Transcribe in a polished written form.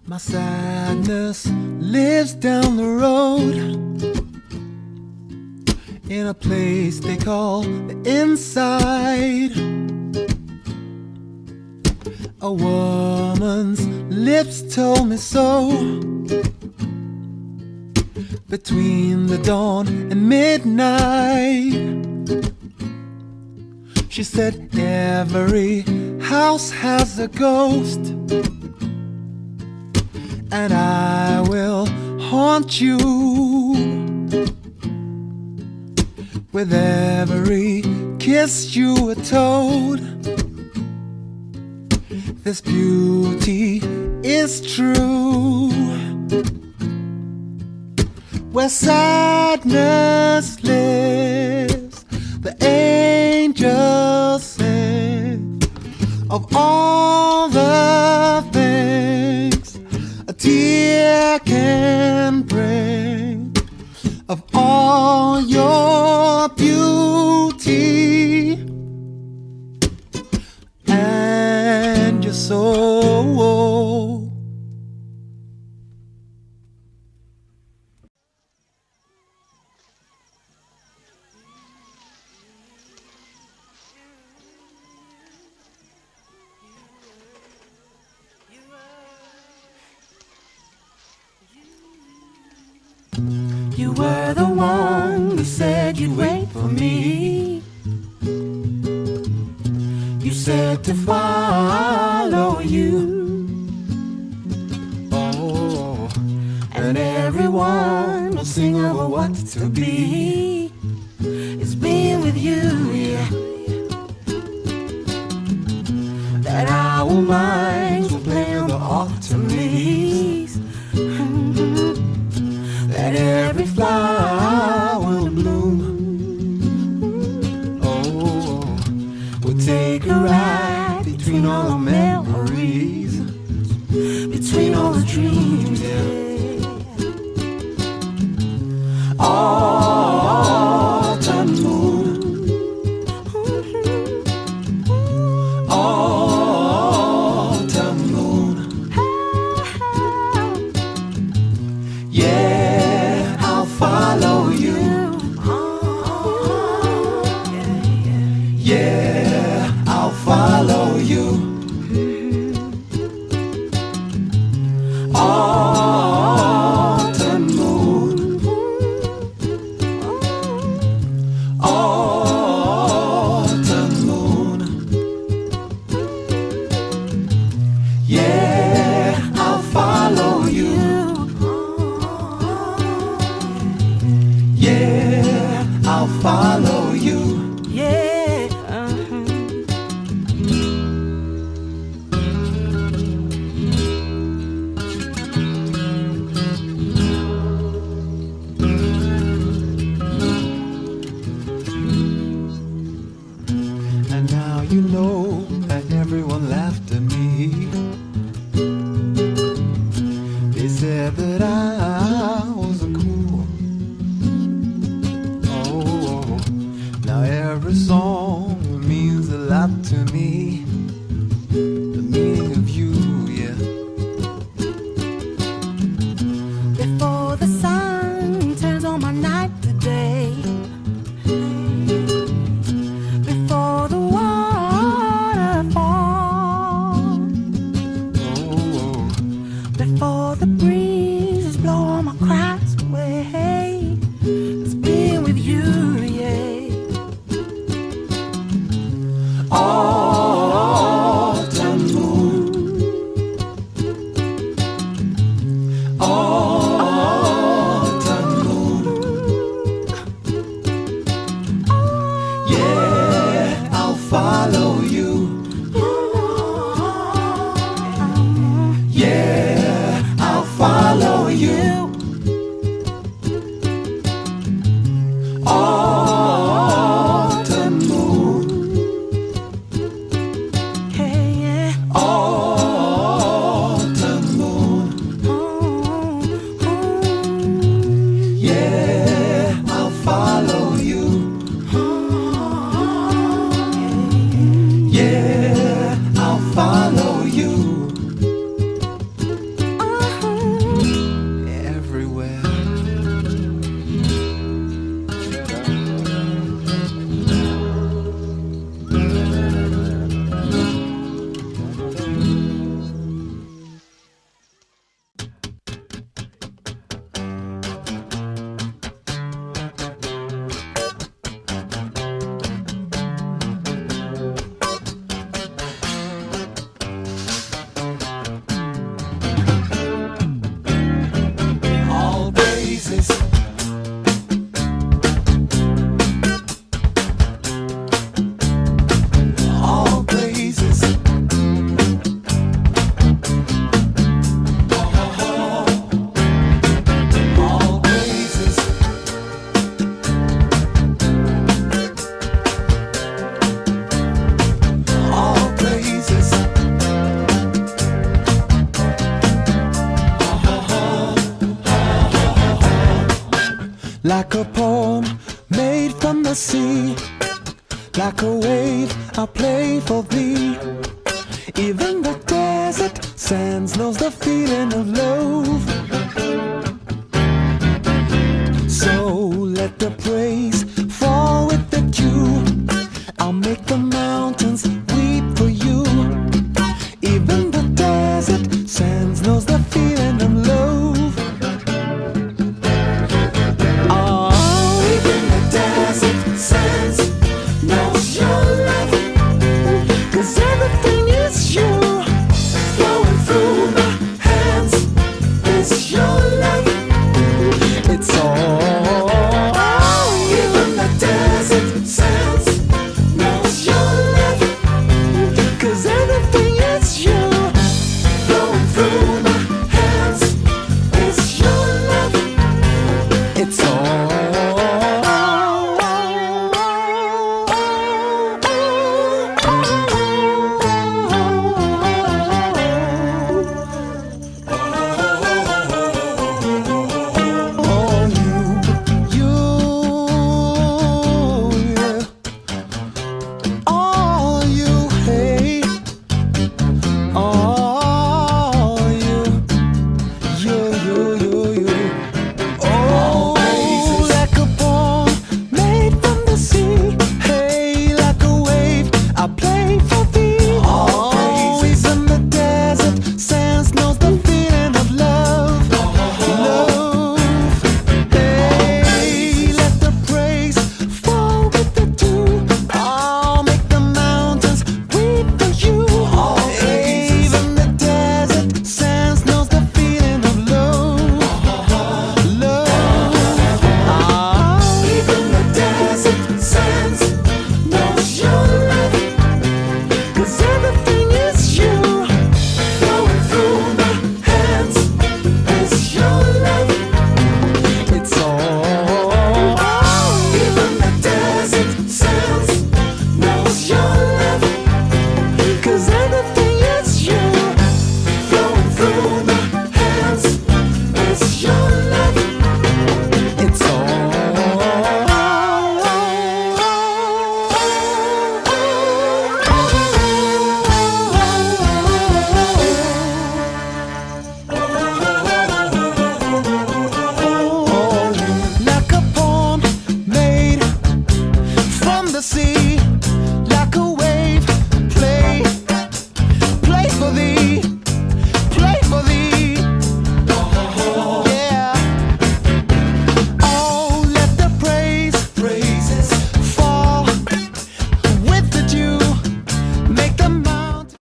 My sadness lives down the road in a place they call the inside. A woman's lips told me so. Between the dawn and midnight, she said every house has a ghost, and I will haunt you with every kiss you were told. This beauty is true. Where sadness lives, the angels sing of all the things a tear can bring, of all your beauty and your soul. You were the one who said you'd wait for me. You said to follow you. Oh, and everyone will sing over what's to be. It's being with you, yeah. That our minds will play the optimists. That every flower will bloom. Oh, we'll take a ride between all the memories, between all the dreams, yeah. Autumn moon, autumn moon, yeah. Follow you, yeah, I'll follow you. Autumn moon, autumn moon, yeah, I'll follow you. Yeah, I'll follow you. Yeah, And now you know that everyone laughed at me. They said that I was a cool. Now every song means a lot to me. The meaning of you, yeah. before the sun turns on my night today, before the water falls, before the breezes blow all my cries away, it's being with you, yeah. Autumn moon, autumn moon, Yeah, I'll follow you. yeah, I'll follow you. Autumn moon, Hey, yeah. autumn moon, like a poem made from the sea, like a wave I'll play for thee. Even the desert sands knows the feeling of love.